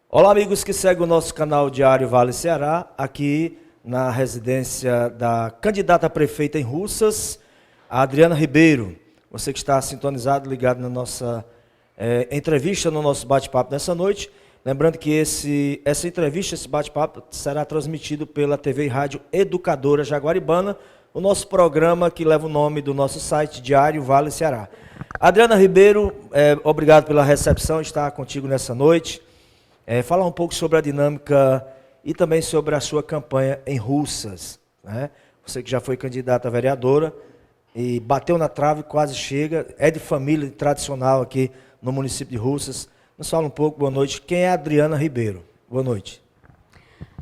Olá, amigos que seguem o nosso canal Diário Vale Ceará, aqui na residência da candidata a prefeita em Russas, a Adriana Ribeiro. Você que está sintonizado, ligado na nossa entrevista, no nosso bate-papo nessa noite. Lembrando que essa entrevista, esse bate-papo, será transmitido pela TV e Rádio Educadora Jaguaribana, o nosso programa que leva o nome do nosso site, Diário Vale Ceará. Adriana Ribeiro, obrigado pela recepção, estar contigo nessa noite. Falar um pouco sobre a dinâmica e também sobre a sua campanha em Russas, né? Você que já foi candidata a vereadora e bateu na trave, quase chega, é de família tradicional aqui no município de Russas. Nos fala um pouco, boa noite, quem é a Adriana Ribeiro? Boa noite.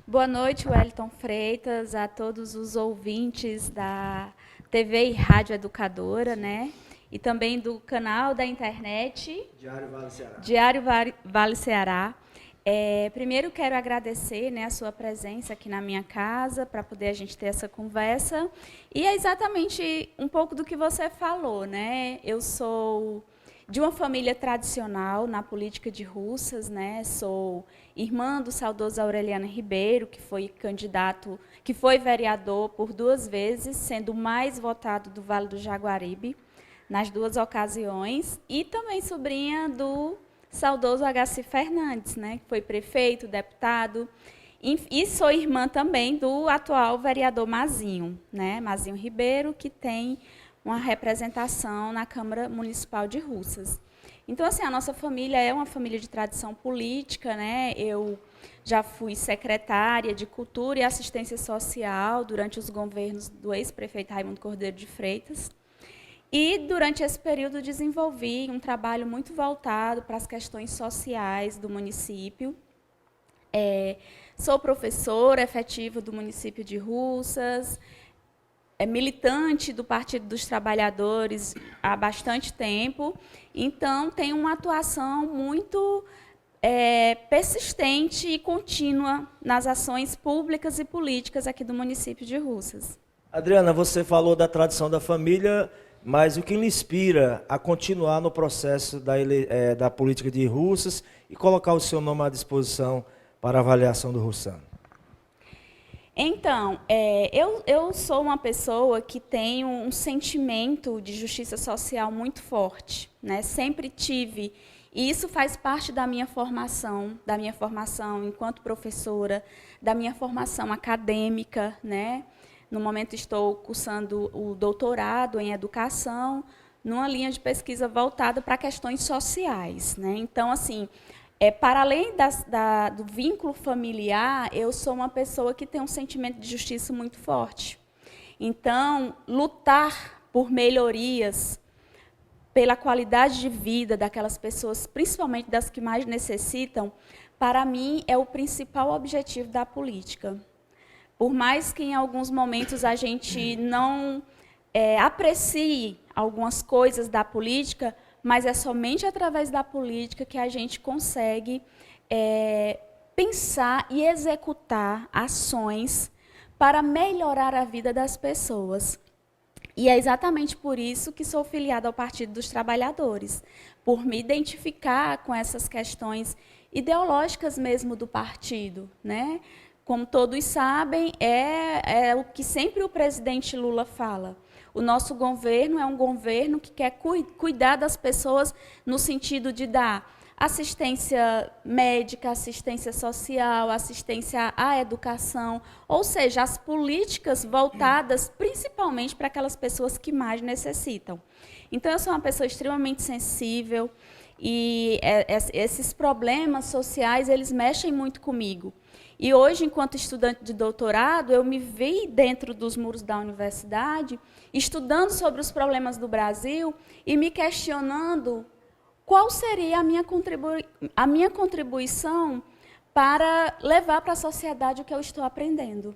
Boa noite, Wellington Freitas, a todos os ouvintes da TV e Rádio Educadora, né? E também do canal da internet Diário Vale Ceará. Diário Vale Ceará. Primeiro quero agradecer, né, a sua presença aqui na minha casa para poder a gente ter essa conversa. E é exatamente um pouco do que você falou, né? Eu sou de uma família tradicional na política de Russas, né? Sou irmã do saudoso Aureliano Ribeiro, que foi candidato, que foi vereador por 2 vezes, sendo o mais votado do Vale do Jaguaribe nas 2 ocasiões, e também sobrinha do saudoso H.C. Fernandes, né, que foi prefeito, deputado, e sou irmã também do atual vereador Mazinho, né, Mazinho Ribeiro, que tem uma representação na Câmara Municipal de Russas. Então, assim, a nossa família é uma família de tradição política, né? Eu já fui secretária de Cultura e Assistência Social durante os governos do ex-prefeito Raimundo Cordeiro de Freitas. E, durante esse período, desenvolvi um trabalho muito voltado para as questões sociais do município. Sou professora efetiva do município de Russas, militante do Partido dos Trabalhadores há bastante tempo, então tenho uma atuação muito persistente e contínua nas ações públicas e políticas aqui do município de Russas. Adriana, você falou da tradição da família, mas o que lhe inspira a continuar no processo da política de Russas e colocar o seu nome à disposição para a avaliação do russano? Então, eu sou uma pessoa que tem um sentimento de justiça social muito forte, né? Sempre tive, e isso faz parte da minha formação enquanto professora, da minha formação acadêmica, né? No momento estou cursando o doutorado em educação, numa linha de pesquisa voltada para questões sociais, né? Então, assim, para além do vínculo familiar, eu sou uma pessoa que tem um sentimento de justiça muito forte. Então, lutar por melhorias, pela qualidade de vida daquelas pessoas, principalmente das que mais necessitam, para mim é o principal objetivo da política. Por mais que em alguns momentos a gente não aprecie algumas coisas da política, mas é somente através da política que a gente consegue pensar e executar ações para melhorar a vida das pessoas. E é exatamente por isso que sou filiada ao Partido dos Trabalhadores, por me identificar com essas questões ideológicas mesmo do partido, né? Como todos sabem, é o que sempre o presidente Lula fala. O nosso governo é um governo que quer cuidar das pessoas no sentido de dar assistência médica, assistência social, assistência à educação, ou seja, as políticas voltadas principalmente para aquelas pessoas que mais necessitam. Então, eu sou uma pessoa extremamente sensível e esses problemas sociais, eles mexem muito comigo. E hoje, enquanto estudante de doutorado, eu me vi dentro dos muros da universidade, estudando sobre os problemas do Brasil e me questionando qual seria a minha contribuição para levar para a sociedade o que eu estou aprendendo,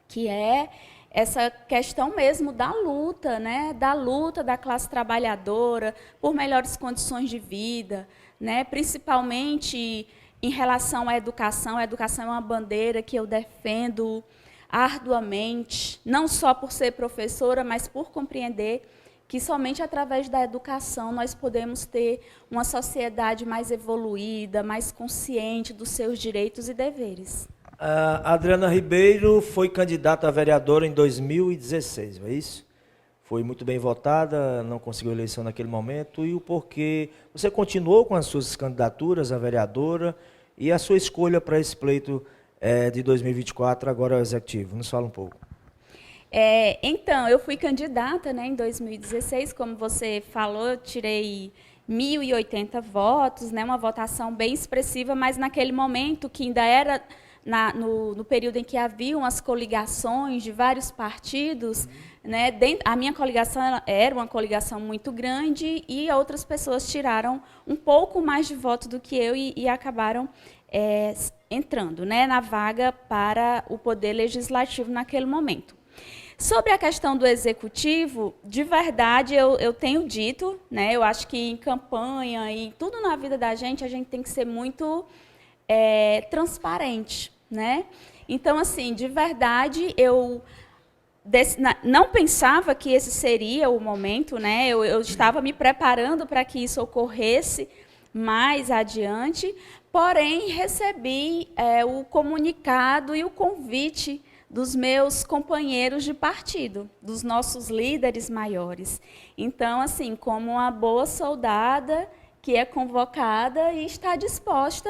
que é essa questão mesmo da luta, né? Da luta da classe trabalhadora por melhores condições de vida, né? Principalmente em relação à educação. A educação é uma bandeira que eu defendo arduamente, não só por ser professora, mas por compreender que somente através da educação nós podemos ter uma sociedade mais evoluída, mais consciente dos seus direitos e deveres. A Adriana Ribeiro foi candidata a vereadora em 2016, não é isso? Foi muito bem votada, não conseguiu eleição naquele momento. E o porquê? Você continuou com as suas candidaturas a vereadora e a sua escolha para esse pleito de 2024, agora ao Executivo? Nos fala um pouco. Então, eu fui candidata, né, em 2016, como você falou, eu tirei 1.080 votos, né, uma votação bem expressiva, mas naquele momento, que ainda era no período em que haviam as coligações de vários partidos, né, a minha coligação era uma coligação muito grande e outras pessoas tiraram um pouco mais de voto do que eu e acabaram entrando, né, na vaga para o Poder Legislativo naquele momento. Sobre a questão do executivo, de verdade, eu tenho dito, né, eu acho que em campanha e tudo na vida da gente, a gente tem que ser muito transparente, né? Então, assim, de verdade, eu não pensava que esse seria o momento, né? Eu estava me preparando para que isso ocorresse mais adiante, porém, recebi o comunicado e o convite dos meus companheiros de partido, dos nossos líderes maiores. Então, assim, como uma boa soldada que é convocada e está disposta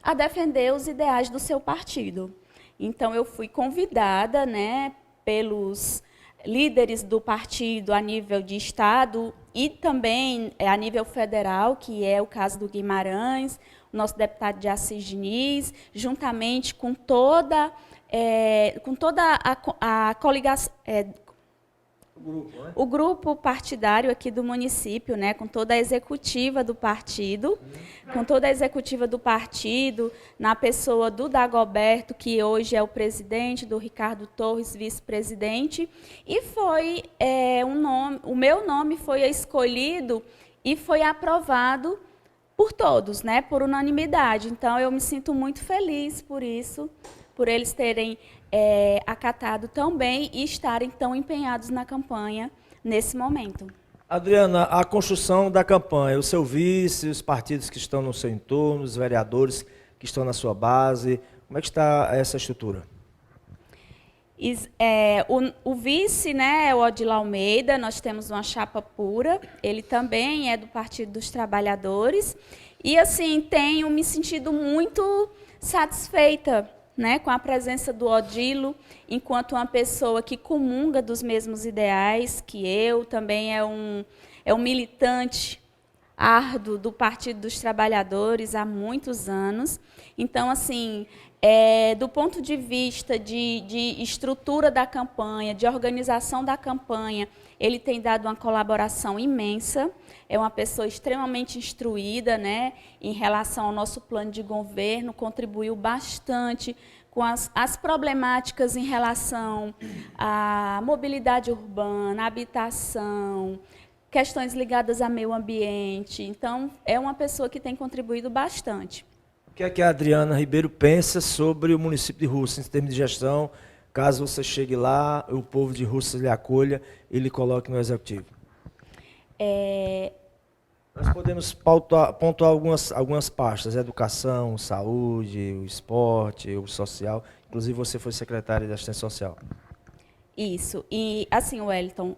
a defender os ideais do seu partido. Então, eu fui convidada, né, pelos líderes do partido a nível de Estado e também a nível federal, que é o caso do Guimarães, o nosso deputado de Assis Diniz, juntamente com toda a coligação, o grupo partidário aqui do município, né, com toda a executiva do partido, na pessoa do Dagoberto, que hoje é o presidente, do Ricardo Torres, vice-presidente, e foi o meu nome foi escolhido e foi aprovado por todos, né, por unanimidade. Então, eu me sinto muito feliz por isso, por eles terem acatado tão bem e estarem tão empenhados na campanha nesse momento. Adriana, a construção da campanha, o seu vice, os partidos que estão no seu entorno, os vereadores que estão na sua base, como é que está essa estrutura? O vice, né, é o Odila Almeida, nós temos uma chapa pura, ele também é do Partido dos Trabalhadores, e assim, tenho me sentido muito satisfeita, né, com a presença do Odilo, enquanto uma pessoa que comunga dos mesmos ideais que eu, também é um militante árduo do Partido dos Trabalhadores há muitos anos. Então, assim, do ponto de vista de estrutura da campanha, de organização da campanha, ele tem dado uma colaboração imensa. É uma pessoa extremamente instruída, né, em relação ao nosso plano de governo, contribuiu bastante com as problemáticas em relação à mobilidade urbana, habitação, questões ligadas ao meio ambiente. Então, é uma pessoa que tem contribuído bastante. O que é que a Adriana Ribeiro pensa sobre o município de Russas, em termos de gestão, caso você chegue lá, o povo de Russas lhe acolha e lhe coloque no Executivo? Nós podemos pontuar algumas pastas, educação, saúde, o esporte, o social. Inclusive, você foi secretária de assistência social. Isso. E, assim, Wellington,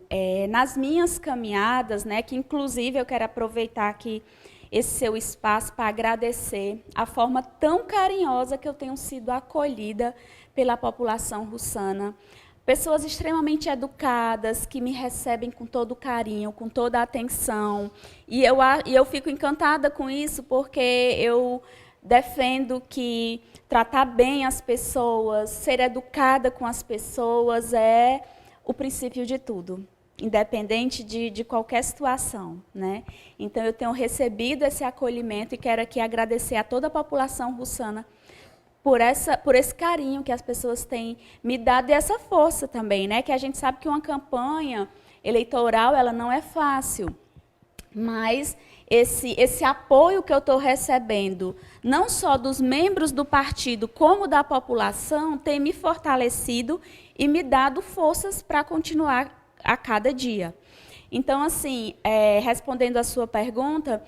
nas minhas caminhadas, né, que inclusive eu quero aproveitar aqui esse seu espaço para agradecer a forma tão carinhosa que eu tenho sido acolhida pela população russana. Pessoas extremamente educadas, que me recebem com todo carinho, com toda a atenção. E eu fico encantada com isso, porque eu defendo que tratar bem as pessoas, ser educada com as pessoas é o princípio de tudo, independente de qualquer situação, né? Então, eu tenho recebido esse acolhimento e quero aqui agradecer a toda a população russana por esse carinho que as pessoas têm me dado e essa força também, né? Que a gente sabe que uma campanha eleitoral ela não é fácil, mas esse apoio que eu estou recebendo, não só dos membros do partido, como da população, tem me fortalecido e me dado forças para continuar a cada dia. Então, assim, respondendo à sua pergunta,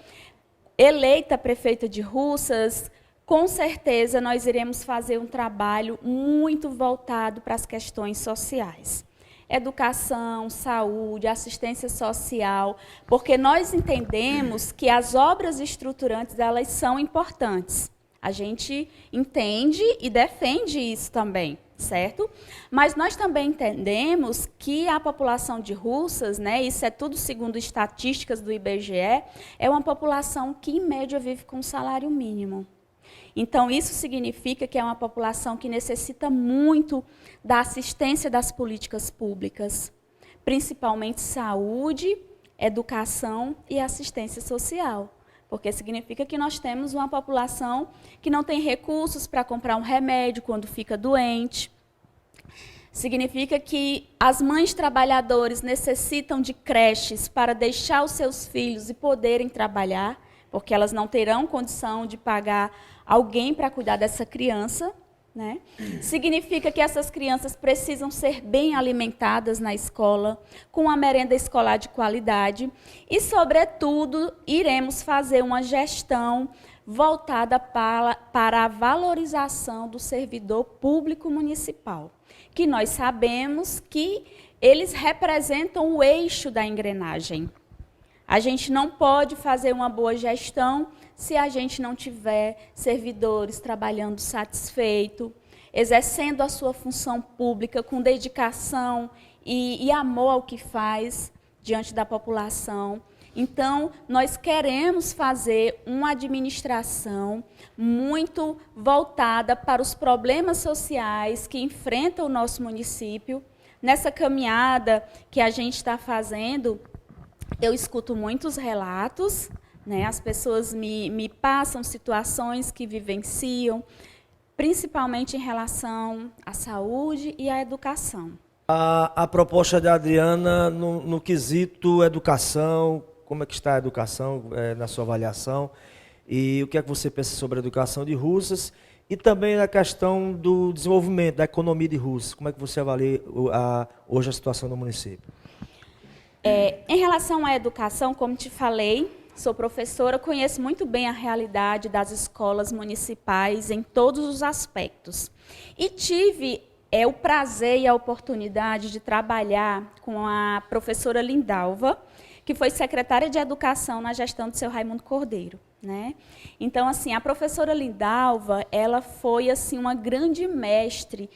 eleita prefeita de Russas, com certeza nós iremos fazer um trabalho muito voltado para as questões sociais. Educação, saúde, assistência social, porque nós entendemos que as obras estruturantes, elas são importantes. A gente entende e defende isso também, certo? Mas nós também entendemos que a população de Russas, né, isso é tudo segundo estatísticas do IBGE, é uma população que, em média, vive com salário mínimo. Então, isso significa que é uma população que necessita muito da assistência das políticas públicas, principalmente saúde, educação e assistência social. Porque significa que nós temos uma população que não tem recursos para comprar um remédio quando fica doente. Significa que as mães trabalhadoras necessitam de creches para deixar os seus filhos e poderem trabalhar, porque elas não terão condição de pagar alguém para cuidar dessa criança, né? Significa que essas crianças precisam ser bem alimentadas na escola, com uma merenda escolar de qualidade e, sobretudo, iremos fazer uma gestão voltada para a valorização do servidor público municipal, que nós sabemos que eles representam o eixo da engrenagem. A gente não pode fazer uma boa gestão se a gente não tiver servidores trabalhando satisfeito, exercendo a sua função pública com dedicação e amor ao que faz diante da população. Então, nós queremos fazer uma administração muito voltada para os problemas sociais que enfrentam o nosso município. Nessa caminhada que a gente está fazendo, eu escuto muitos relatos, né? As pessoas me passam situações que vivenciam, principalmente em relação à saúde e à educação. A proposta da Adriana no quesito educação, como é que está a educação na sua avaliação? E o que é que você pensa sobre a educação de Russas? E também na questão do desenvolvimento, da economia de Russas. Como é que você avalia hoje a situação do município? Em relação à educação, como te falei, sou professora, conheço muito bem a realidade das escolas municipais em todos os aspectos. E tive o prazer e a oportunidade de trabalhar com a professora Lindalva, que foi secretária de Educação na gestão do seu Raimundo Cordeiro, né? Então, assim, a professora Lindalva, ela foi assim uma grande mestre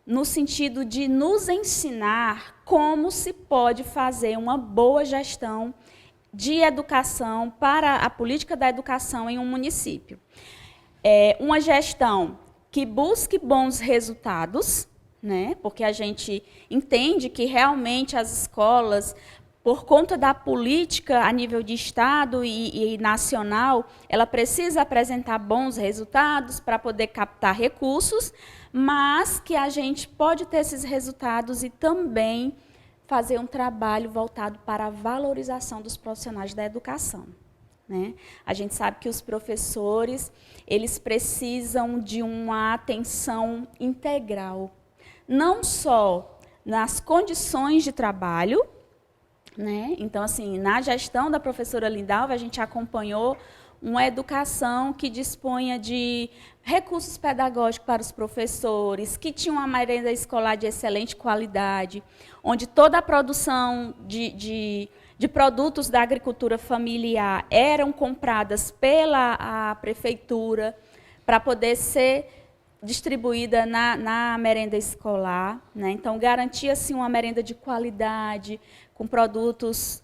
no sentido de nos ensinar como se pode fazer uma boa gestão de educação para a política da educação em um município. Uma gestão que busque bons resultados, né? Porque a gente entende que realmente as escolas, por conta da política a nível de Estado e nacional, ela precisa apresentar bons resultados para poder captar recursos, mas que a gente pode ter esses resultados e também fazer um trabalho voltado para a valorização dos profissionais da educação, né? A gente sabe que os professores, eles precisam de uma atenção integral, não só nas condições de trabalho, né? Então, assim, na gestão da professora Lindalva, a gente acompanhou uma educação que disponha de recursos pedagógicos para os professores, que tinha uma merenda escolar de excelente qualidade, onde toda a produção de produtos da agricultura familiar eram compradas pela prefeitura para poder ser distribuída na merenda escolar, né? Então, garantia-se uma merenda de qualidade, com produtos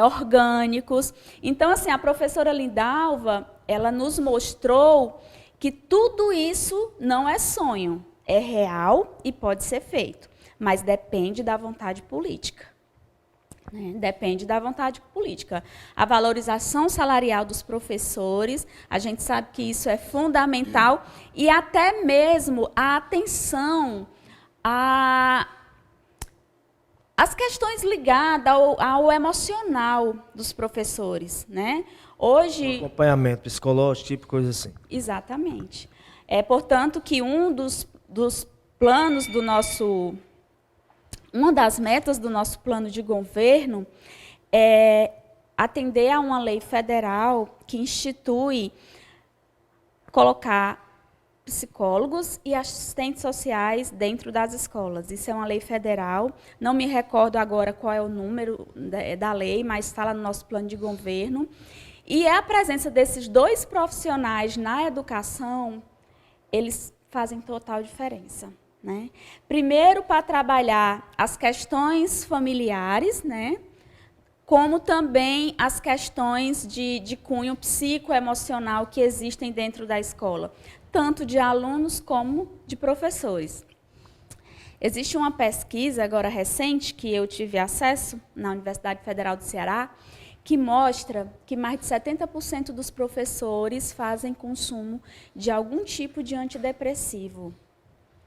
orgânicos. Então, assim, a professora Lindalva, ela nos mostrou que tudo isso não é sonho, é real e pode ser feito, mas depende da vontade política, né? Depende da vontade política. A valorização salarial dos professores, a gente sabe que isso é fundamental, e até mesmo a atenção às questões ligadas ao emocional dos professores, né? Hoje, acompanhamento psicológico, tipo coisa assim. Exatamente. Portanto, que um dos planos do nosso... Uma das metas do nosso plano de governo atender a uma lei federal que institui colocar psicólogos e assistentes sociais dentro das escolas. Isso é uma lei federal. Não me recordo agora qual é o número da lei, mas está lá no nosso plano de governo. E a presença desses dois profissionais na educação, eles fazem total diferença, né? Primeiro, para trabalhar as questões familiares, né? Como também as questões de cunho psicoemocional que existem dentro da escola, tanto de alunos como de professores. Existe uma pesquisa agora recente que eu tive acesso na Universidade Federal do Ceará, que mostra que mais de 70% dos professores fazem consumo de algum tipo de antidepressivo,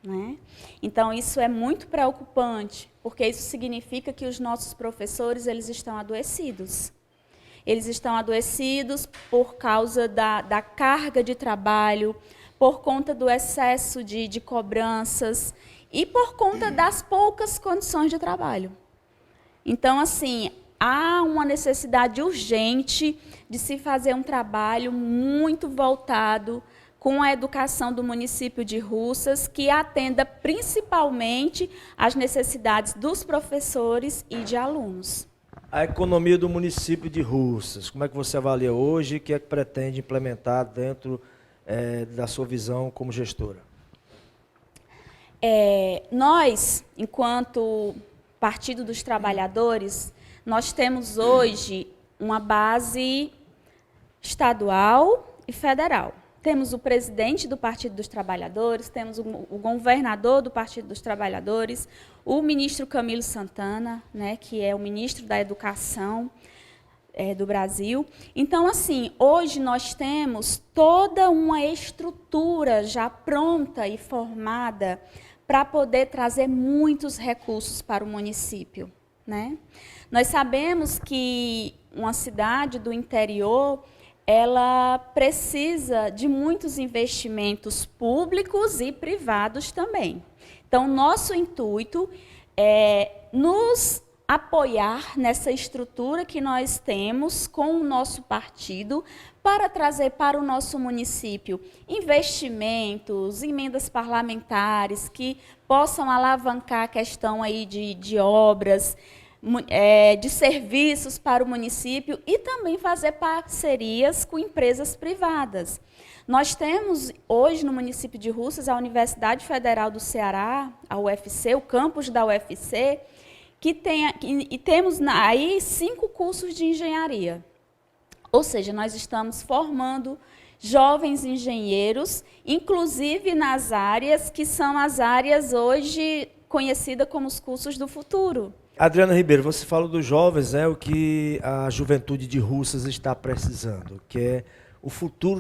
né? Então, isso é muito preocupante, porque isso significa que os nossos professores eles estão adoecidos. Eles estão adoecidos por causa da carga de trabalho, por conta do excesso de cobranças e por conta das poucas condições de trabalho. Então, assim, há uma necessidade urgente de se fazer um trabalho muito voltado com a educação do município de Russas, que atenda principalmente às necessidades dos professores e de alunos. A economia do município de Russas, como é que você avalia hoje e o que é que pretende implementar dentro da sua visão como gestora? Nós, enquanto Partido dos Trabalhadores, nós temos hoje uma base estadual e federal. Temos o presidente do Partido dos Trabalhadores, temos o governador do Partido dos Trabalhadores, o ministro Camilo Santana, né, que é o ministro da Educação do Brasil. Então, assim, hoje nós temos toda uma estrutura já pronta e formada para poder trazer muitos recursos para o município, né? Nós sabemos que uma cidade do interior ela precisa de muitos investimentos públicos e privados também. Então, nosso intuito é nos apoiar nessa estrutura que nós temos com o nosso partido para trazer para o nosso município investimentos, emendas parlamentares que possam alavancar a questão aí de obras, de serviços para o município e também fazer parcerias com empresas privadas. Nós temos hoje no município de Russas a Universidade Federal do Ceará, a UFC, o campus da UFC, e temos aí 5 cursos de engenharia. Ou seja, nós estamos formando jovens engenheiros, inclusive nas áreas que são as áreas hoje conhecidas como os cursos do futuro. Adriana Ribeiro, você fala dos jovens, o que a juventude de Russas está precisando, que é o futuro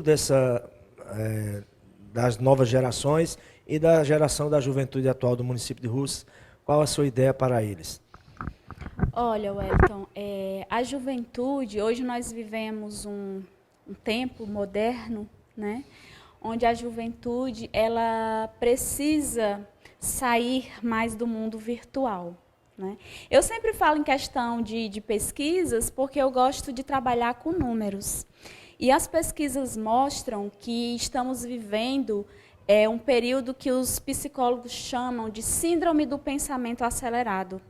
das novas gerações e da geração da juventude atual do município de Russas. Qual a sua ideia para eles? Olha, Wellington, a juventude, hoje nós vivemos um tempo moderno, né, onde a juventude ela precisa sair mais do mundo virtual. Né? Eu sempre falo em questão de pesquisas porque eu gosto de trabalhar com números. E as pesquisas mostram que estamos vivendo um período que os psicólogos chamam de síndrome do pensamento acelerado,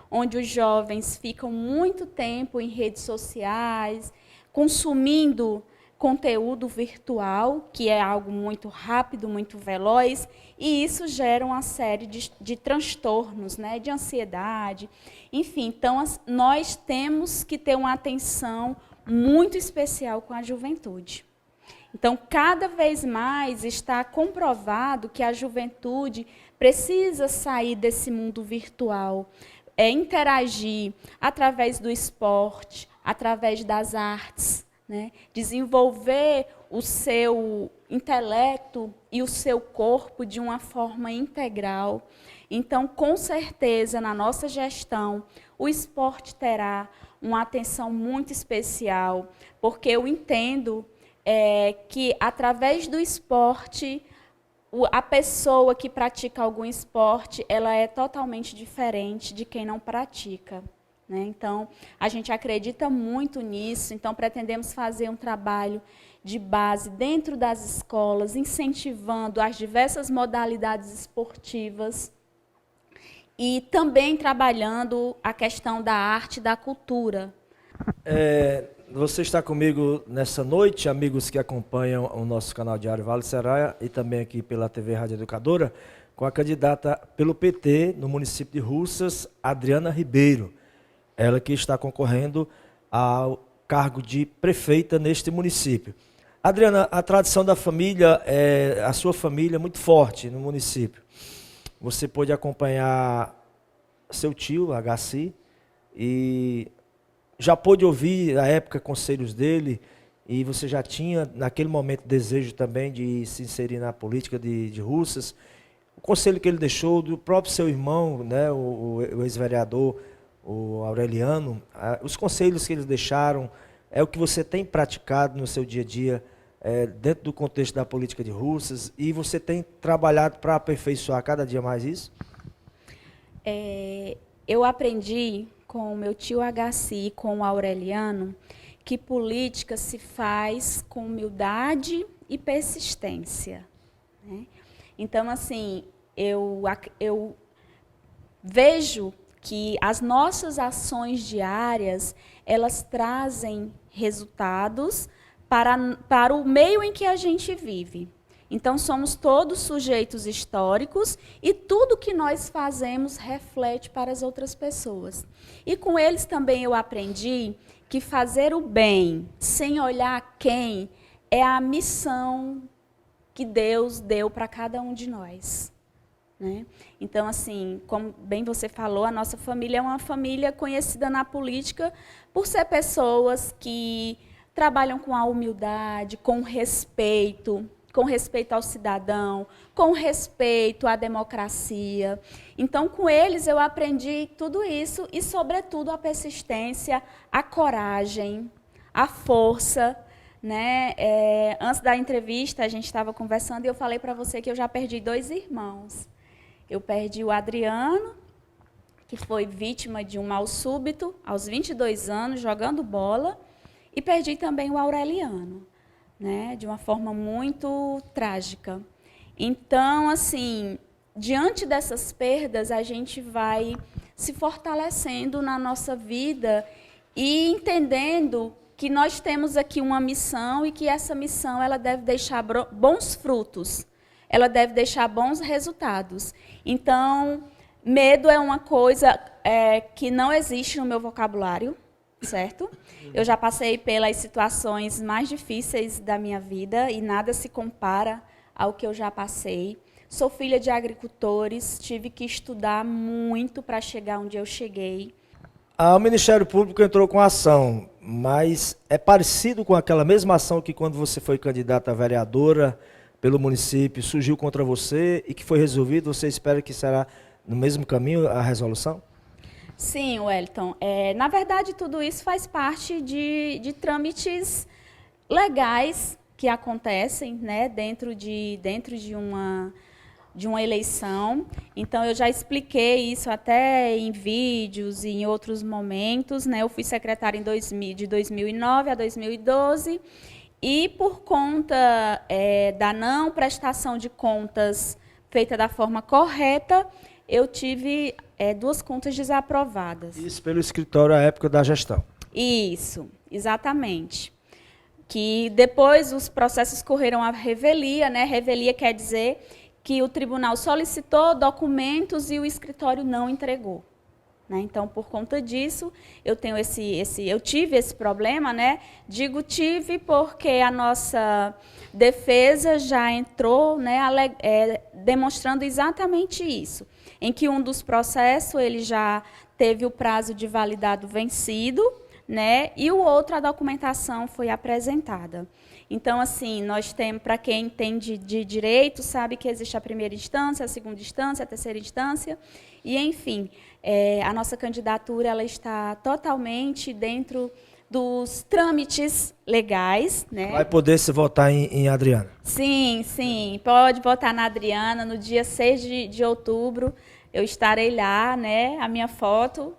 onde os jovens ficam muito tempo em redes sociais, consumindo conteúdo virtual, que é algo muito rápido, muito veloz, e isso gera uma série de transtornos, né, de ansiedade. Enfim, então nós temos que ter uma atenção muito especial com a juventude. Então, cada vez mais está comprovado que a juventude precisa sair desse mundo virtual, interagir através do esporte, através das artes, né? Desenvolver o seu intelecto e o seu corpo de uma forma integral. Então, com certeza, na nossa gestão, o esporte terá uma atenção muito especial, porque eu entendo que, através do esporte, a pessoa que pratica algum esporte, ela é totalmente diferente de quem não pratica, né? Então, a gente acredita muito nisso, então pretendemos fazer um trabalho de base dentro das escolas, incentivando as diversas modalidades esportivas e também trabalhando a questão da arte e da cultura. Você está comigo nessa noite, amigos que acompanham o nosso canal Diário Vale Ceará e também aqui pela TV Rádio Educadora, com a candidata pelo PT no município de Russas, Adriana Ribeiro. Ela que está concorrendo ao cargo de prefeita neste município. Adriana, a tradição da família, a sua família é muito forte no município. Você pôde acompanhar seu tio, Agaci, e já pôde ouvir, na época, conselhos dele, e você já tinha, naquele momento, desejo também de se inserir na política de Russas. O conselho que ele deixou do próprio seu irmão, né, o ex-vereador, o Aureliano, os conselhos que eles deixaram, é o que você tem praticado no seu dia a dia, dentro do contexto da política de Russas, e você tem trabalhado para aperfeiçoar cada dia mais isso? Eu aprendi com o meu tio Agaci e com o Aureliano que política se faz com humildade e persistência, né? Então, assim, eu vejo que as nossas ações diárias, elas trazem resultados para o meio em que a gente vive. Então, somos todos sujeitos históricos e tudo que nós fazemos reflete para as outras pessoas. E com eles também eu aprendi que fazer o bem sem olhar quem é a missão que Deus deu para cada um de nós, né? Então, assim, como bem você falou, a nossa família é uma família conhecida na política por ser pessoas que trabalham com a humildade, com respeito ao cidadão, com respeito à democracia. Então, com eles eu aprendi tudo isso e, sobretudo, a persistência, a coragem, a força, né? Antes da entrevista, a gente estava conversando e eu falei para você que eu já perdi 2 irmãos. Eu perdi o Adriano, que foi vítima de um mal súbito, aos 22 anos, jogando bola, e perdi também o Aureliano, né, de uma forma muito trágica. Então, assim, diante dessas perdas, a gente vai se fortalecendo na nossa vida e entendendo que nós temos aqui uma missão e que essa missão ela deve deixar bons frutos, ela deve deixar bons resultados. Então, medo é uma coisa que não existe no meu vocabulário, certo? Eu já passei pelas situações mais difíceis da minha vida e nada se compara ao que eu já passei. Sou filha de agricultores, tive que estudar muito para chegar onde eu cheguei. O Ministério Público entrou com ação, mas é parecido com aquela mesma ação que quando você foi candidata a vereadora pelo município, surgiu contra você e que foi resolvido, você espera que será no mesmo caminho a resolução? Sim, Wellington. Na verdade, tudo isso faz parte de trâmites legais que acontecem, né, dentro de uma eleição. Então, eu já expliquei isso até em vídeos e em outros momentos, né? Eu fui secretária de 2009 a 2012 e, por conta da não prestação de contas feita da forma correta, eu tive 2 contas desaprovadas. Isso pelo escritório à época da gestão. Isso, exatamente. Que depois os processos correram à revelia, né? Revelia quer dizer que o tribunal solicitou documentos e o escritório não entregou, né? Então, por conta disso, eu tive esse problema, né? Digo tive porque a nossa defesa já entrou, né, demonstrando exatamente isso, em que um dos processos ele já teve o prazo de validade vencido, né, e o outro, a documentação foi apresentada. Então, assim, nós temos, para quem entende de direito, sabe que existe a primeira instância, a segunda instância, a terceira instância, e, enfim, a nossa candidatura ela está totalmente dentro dos trâmites legais, né? Vai poder se votar em Adriana? Sim, sim, pode votar na Adriana. No dia 6 de outubro, eu estarei lá, né? A minha foto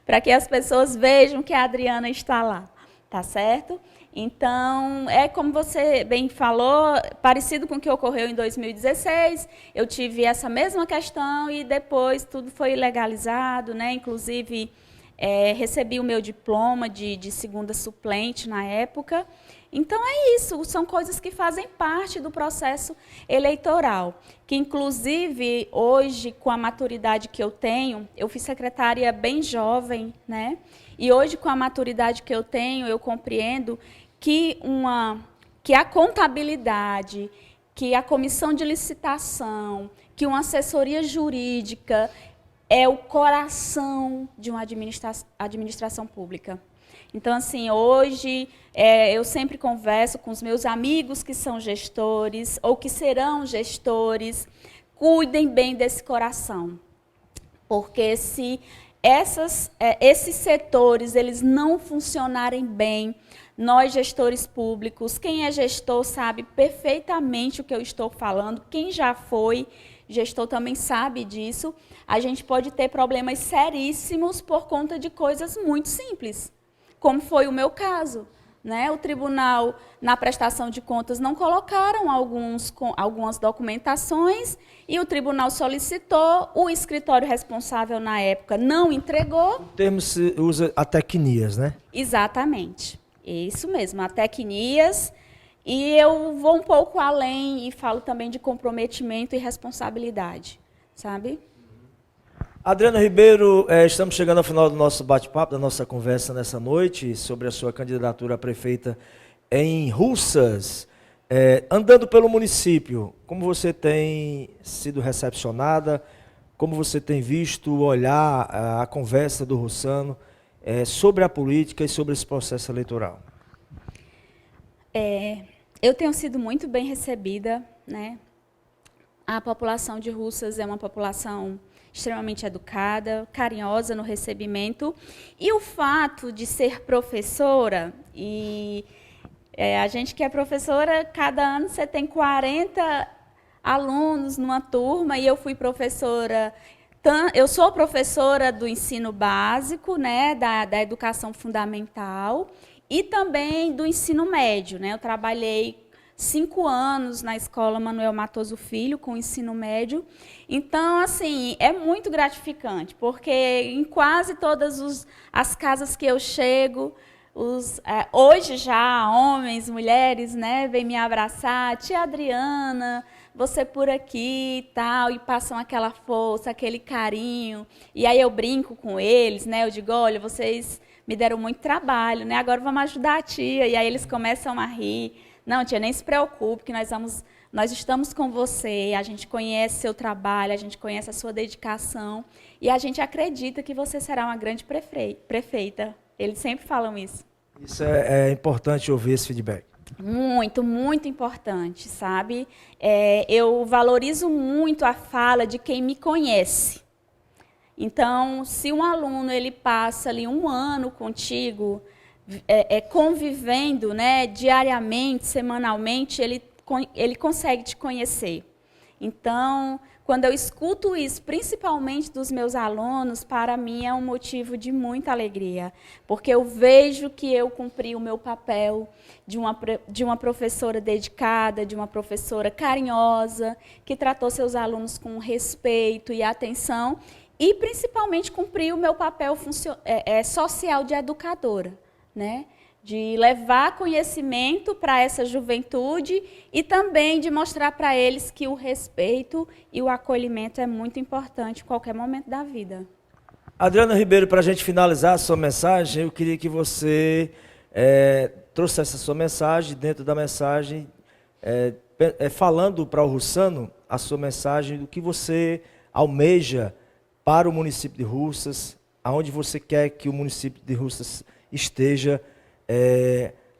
para que as pessoas vejam que a Adriana está lá, tá certo? Então, é como você bem falou, parecido com o que ocorreu em 2016, eu tive essa mesma questão e depois tudo foi legalizado, né? Inclusive, recebi o meu diploma de segunda suplente na época. Então, é isso, são coisas que fazem parte do processo eleitoral, que, inclusive, hoje, com a maturidade que eu tenho, eu fui secretária bem jovem, né? E hoje, com a maturidade que eu tenho, eu compreendo que a contabilidade, que a comissão de licitação, que uma assessoria jurídica é o coração de uma administração pública. Então, assim, hoje eu sempre converso com os meus amigos que são gestores ou que serão gestores, cuidem bem desse coração, porque se esses setores eles não funcionarem bem, nós, gestores públicos, quem é gestor sabe perfeitamente o que eu estou falando, quem já foi gestor também sabe disso, a gente pode ter problemas seríssimos por conta de coisas muito simples, como foi o meu caso. Né? O tribunal, na prestação de contas, não colocaram algumas documentações e o tribunal solicitou, o escritório responsável na época não entregou. O termo se usa atecnias, né? Exatamente. Isso mesmo, atecnias. E eu vou um pouco além e falo também de comprometimento e responsabilidade, sabe? Adriana Ribeiro, estamos chegando ao final do nosso bate-papo, da nossa conversa nessa noite sobre a sua candidatura a prefeita em Russas. Andando pelo município, como você tem sido recepcionada, como você tem visto o olhar, a conversa do russano sobre a política e sobre esse processo eleitoral? Eu tenho sido muito bem recebida, né? A população de Russas é uma população extremamente educada, carinhosa no recebimento. E o fato de ser professora, a gente que é professora, cada ano você tem 40 alunos numa turma, e eu fui professora, eu sou professora do ensino básico, né, da educação fundamental, e também do ensino médio. Né? Eu trabalhei 5 anos na Escola Manuel Matoso Filho, com o ensino médio. Então, assim, é muito gratificante, porque em quase todas as casas que eu chego, hoje já homens, mulheres, né, vêm me abraçar, tia Adriana, você por aqui e tal, e passam aquela força, aquele carinho. E aí eu brinco com eles, né, eu digo, olha, vocês me deram muito trabalho, né, agora vamos ajudar a tia. E aí eles começam a rir. Não, tia, nem se preocupe, que nós estamos com você, a gente conhece seu trabalho, a gente conhece a sua dedicação e a gente acredita que você será uma grande prefeita. Eles sempre falam isso. Isso é importante ouvir esse feedback. Muito, muito importante, sabe? Eu valorizo muito a fala de quem me conhece. Então, se um aluno ele passa ali 1 ano contigo, convivendo, né, diariamente, semanalmente, ele consegue te conhecer. Então, quando eu escuto isso, principalmente dos meus alunos, para mim é um motivo de muita alegria, porque eu vejo que eu cumpri o meu papel de uma professora dedicada, de uma professora carinhosa, que tratou seus alunos com respeito e atenção, e principalmente cumpri o meu papel social de educadora. Né? De levar conhecimento para essa juventude e também de mostrar para eles que o respeito e o acolhimento é muito importante em qualquer momento da vida. Adriana Ribeiro, para a gente finalizar a sua mensagem, eu queria que você trouxesse a sua mensagem, dentro da mensagem, falando para o russano a sua mensagem do que você almeja para o município de Russas, aonde você quer que o município de Russas esteja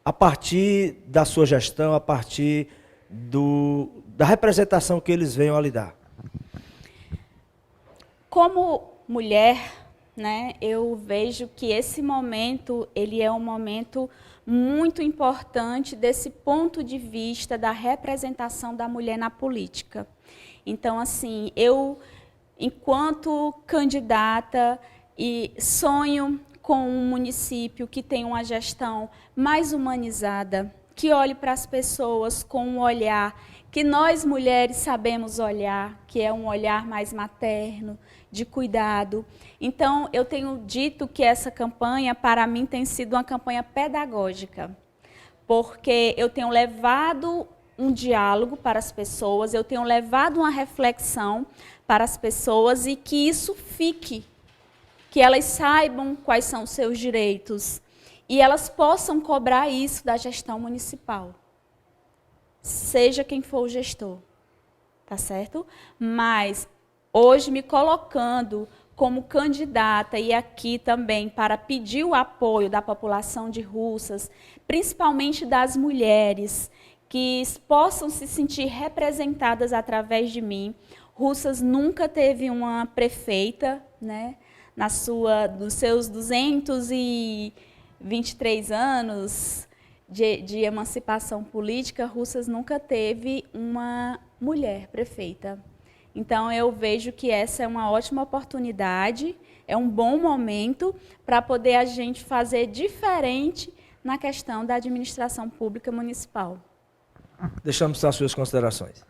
a partir da sua gestão, a partir da representação que eles venham a lhe dar. Como mulher, né, eu vejo que esse momento ele é um momento muito importante desse ponto de vista da representação da mulher na política. Então, assim, eu, enquanto candidata, e sonho com um município que tenha uma gestão mais humanizada, que olhe para as pessoas com um olhar que nós mulheres sabemos olhar, que é um olhar mais materno, de cuidado. Então, eu tenho dito que essa campanha, para mim, tem sido uma campanha pedagógica, porque eu tenho levado um diálogo para as pessoas, eu tenho levado uma reflexão para as pessoas e que isso fique, que elas saibam quais são os seus direitos e elas possam cobrar isso da gestão municipal, seja quem for o gestor, tá certo? Mas hoje me colocando como candidata e aqui também para pedir o apoio da população de Russas, principalmente das mulheres, que possam se sentir representadas através de mim. Russas nunca teve uma prefeita, né? Dos seus 223 anos de emancipação política, Russas nunca teve uma mulher prefeita. Então, eu vejo que essa é uma ótima oportunidade, é um bom momento para poder a gente fazer diferente na questão da administração pública municipal. Deixamos as suas considerações.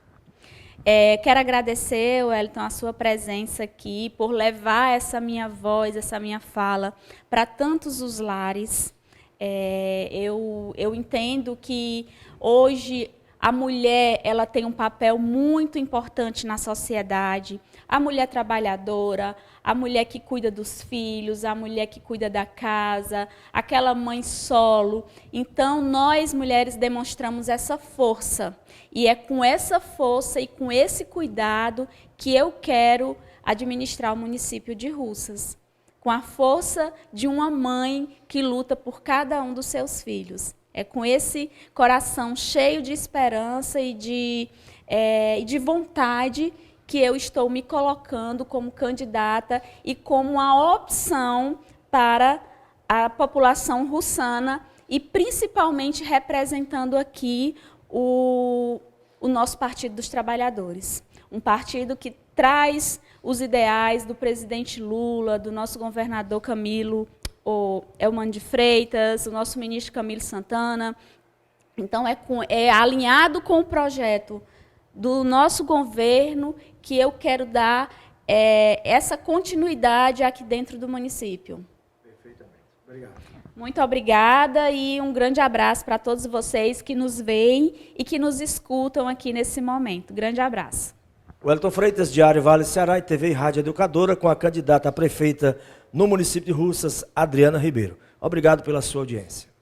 Quero agradecer, Wellington, a sua presença aqui, por levar essa minha voz, essa minha fala para tantos os lares. Eu entendo que hoje a mulher ela tem um papel muito importante na sociedade. A mulher trabalhadora, a mulher que cuida dos filhos, a mulher que cuida da casa, aquela mãe solo. Então, nós, mulheres, demonstramos essa força. E é com essa força e com esse cuidado que eu quero administrar o município de Russas. Com a força de uma mãe que luta por cada um dos seus filhos. É com esse coração cheio de esperança e de vontade que eu estou me colocando como candidata e como uma opção para a população russana e principalmente representando aqui o nosso Partido dos Trabalhadores. Um partido que traz os ideais do presidente Lula, do nosso governador Camilo Elmano de Freitas, o nosso ministro Camilo Santana. Então, é alinhado com o projeto do nosso governo que eu quero dar essa continuidade aqui dentro do município. Perfeitamente. Obrigado. Muito obrigada e um grande abraço para todos vocês que nos veem e que nos escutam aqui nesse momento. Grande abraço. Wellington Freitas, Diário Vale Ceará e TV e Rádio Educadora, com a candidata a prefeita no município de Russas, Adriana Ribeiro. Obrigado pela sua audiência.